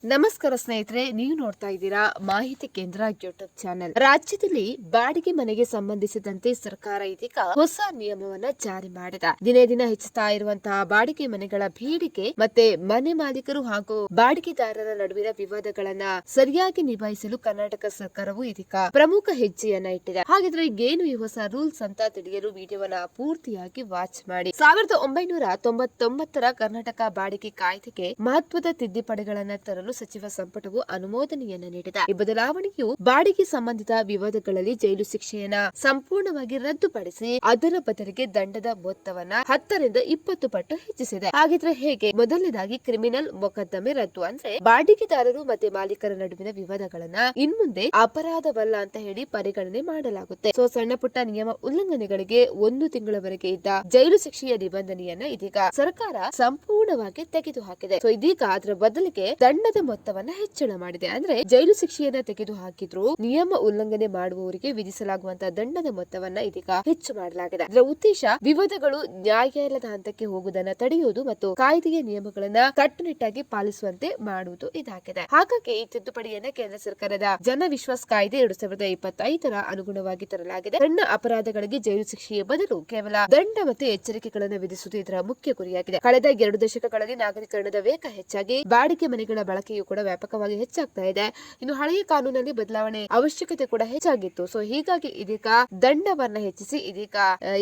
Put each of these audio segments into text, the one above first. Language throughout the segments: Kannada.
ನಮಸ್ಕಾರ ಸ್ನೇಹಿತರೆ, ನೀವು ನೋಡ್ತಾ ಇದ್ದೀರಾ ಮಾಹಿತಿ ಕೇಂದ್ರ ಯೂಟ್ಯೂಬ್ ಚಾನೆಲ್. ರಾಜ್ಯದಲ್ಲಿ ಬಾಡಿಗೆ ಮನೆಗೆ ಸಂಬಂಧಿಸಿದಂತೆ ಸರ್ಕಾರ ಇದೀಗ ಹೊಸ ನಿಯಮವನ್ನ ಜಾರಿ ಮಾಡಿದೆ. ದಿನೇ ದಿನ ಹೆಚ್ಚುತ್ತಾ ಇರುವಂತಹ ಬಾಡಿಗೆ ಮನೆಗಳ ಬೇಡಿಕೆ ಮತ್ತೆ ಮನೆ ಮಾಲೀಕರು ಹಾಗೂ ಬಾಡಿಗೆದಾರರ ನಡುವಿನ ವಿವಾದಗಳನ್ನ ಸರಿಯಾಗಿ ನಿಭಾಯಿಸಲು ಕರ್ನಾಟಕ ಸರ್ಕಾರವು ಇದೀಗ ಪ್ರಮುಖ ಹೆಜ್ಜೆಯನ್ನ ಇಟ್ಟಿದೆ. ಹಾಗಿದ್ರೆ ಏನು ಈ ಹೊಸ ರೂಲ್ಸ್ ಅಂತ ತಿಳಿಯಲು ವಿಡಿಯೋವನ್ನ ಪೂರ್ತಿಯಾಗಿ ವಾಚ್ ಮಾಡಿ. 1999ರ ಕರ್ನಾಟಕ ಬಾಡಿಗೆ ಕಾಯ್ದೆಗೆ ಮಹತ್ವದ ತಿದ್ದುಪಡಿಗಳನ್ನ ತರಲು ಸಚಿವ ಸಂಪುಟವು ಅನುಮೋದನೆಯನ್ನ ನೀಡಿದೆ. ಈ ಬದಲಾವಣೆಯು ಬಾಡಿಗೆ ಸಂಬಂಧಿತ ವಿವಾದಗಳಲ್ಲಿ ಜೈಲು ಶಿಕ್ಷೆಯನ್ನ ಸಂಪೂರ್ಣವಾಗಿ ರದ್ದುಪಡಿಸಿ ಅದರ ಬದಲಿಗೆ ದಂಡದ ಮೊತ್ತವನ್ನ 10ರಿಂದ 20 ಪಟ್ಟು ಹೆಚ್ಚಿಸಿದೆ. ಹಾಗಿದ್ರೆ ಹೇಗೆ? ಮೊದಲನೇದಾಗಿ ಕ್ರಿಮಿನಲ್ ಮೊಕದ್ದಮೆ ರದ್ದು. ಅಂದ್ರೆ ಬಾಡಿಗೆದಾರರು ಮತ್ತೆ ಮಾಲೀಕರ ನಡುವಿನ ವಿವಾದಗಳನ್ನ ಇನ್ಮುಂದೆ ಅಪರಾಧವಲ್ಲ ಅಂತ ಹೇಳಿ ಪರಿಗಣನೆ ಮಾಡಲಾಗುತ್ತೆ. ಸಣ್ಣ ಪುಟ್ಟ ನಿಯಮ ಉಲ್ಲಂಘನೆಗಳಿಗೆ 1 ತಿಂಗಳವರೆಗೆ ಇದ್ದ ಜೈಲು ಶಿಕ್ಷೆಯ ನಿಬಂಧನೆಯನ್ನ ಇದೀಗ ಸರ್ಕಾರ ಸಂಪೂರ್ಣವಾಗಿ ತೆಗೆದುಹಾಕಿದೆ. ಇದೀಗ ಅದರ ಬದಲಿಗೆ ದಂಡದ ಮೊತ್ತವನ್ನ ಹೆಚ್ಚಳ ಮಾಡಿದೆ. ಅಂದ್ರೆ ಜೈಲು ಶಿಕ್ಷೆಯನ್ನ ತೆಗೆದು ಹಾಕಿದ್ರು ನಿಯಮ ಉಲ್ಲಂಘನೆ ಮಾಡುವವರಿಗೆ ವಿಧಿಸಲಾಗುವಂತಹ ದಂಡದ ಮೊತ್ತವನ್ನ ಇದೀಗ ಹೆಚ್ಚು ಮಾಡಲಾಗಿದೆ. ಇದರ ಉದ್ದೇಶ ವಿವಾದಗಳು ನ್ಯಾಯಾಲಯದ ಹಂತಕ್ಕೆ ಹೋಗುವುದನ್ನ ತಡೆಯುವುದು ಮತ್ತು ಕಾಯ್ದೆಯ ನಿಯಮಗಳನ್ನ ಕಟ್ಟುನಿಟ್ಟಾಗಿ ಪಾಲಿಸುವಂತೆ ಮಾಡುವುದು ಇದಾಗಿದೆ. ಹಾಗಾಗಿ ಈ ತಿದ್ದುಪಡಿಯನ್ನ ಕೇಂದ್ರ ಸರ್ಕಾರದ ಜನ ವಿಶ್ವಾಸ ಕಾಯ್ದೆ 2025ರ ಅನುಗುಣವಾಗಿ ತರಲಾಗಿದೆ. ಸಣ್ಣ ಅಪರಾಧಗಳಿಗೆ ಜೈಲು ಶಿಕ್ಷೆಯ ಬದಲು ಕೇವಲ ದಂಡ ಮತ್ತು ಎಚ್ಚರಿಕೆಗಳನ್ನು ವಿಧಿಸುವುದು ಇದರ ಮುಖ್ಯ ಗುರಿಯಾಗಿದೆ. ಕಳೆದ 2 ದಶಕಗಳಲ್ಲಿ ನಾಗರೀಕರಣದ ವೇಗ ಹೆಚ್ಚಾಗಿ ಬಾಡಿಗೆ ಮನೆಗಳ ಬಳಕೆಯು ಕೂಡ ವ್ಯಾಪಕವಾಗಿ ಹೆಚ್ಚಾಗ್ತಾ ಇದೆ. ಇನ್ನು ಹಳೆಯ ಕಾನೂನಲ್ಲಿ ಬದಲಾವಣೆ ಅವಶ್ಯಕತೆ ಕೂಡ ಹೆಚ್ಚಾಗಿತ್ತು. ಹೀಗಾಗಿ ಇದೀಗ ದಂಡವನ್ನ ಹೆಚ್ಚಿಸಿ ಇದೀಗ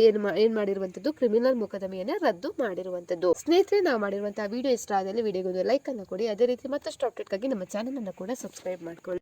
ಏನ್ ಮಾಡಿರುವಂತದ್ದು ಕ್ರಿಮಿನಲ್ ಮೊಕದ್ದಮೆಯನ್ನ ರದ್ದು ಮಾಡಿರುವಂತದ್ದು. ಸ್ನೇಹಿತರೆ, ನಾವು ಮಾಡಿರುವಂತಹ ವಿಡಿಯೋ ಇಷ್ಟ ಆದಲ್ಲಿ ವಿಡಿಯೋಗೆ ಒಂದು ಲೈಕ್ ಅನ್ನು ಕೊಡಿ. ಅದೇ ರೀತಿ ಮತ್ತಷ್ಟು ಅಪ್ಡೇಟ್ ಗಾಗಿ ನಮ್ಮ ಚಾನೆಲ್ ಅನ್ನು ಕೂಡ ಸಬ್ಸ್ಕ್ರೈಬ್ ಮಾಡ್ಕೊಳ್ಳಿ.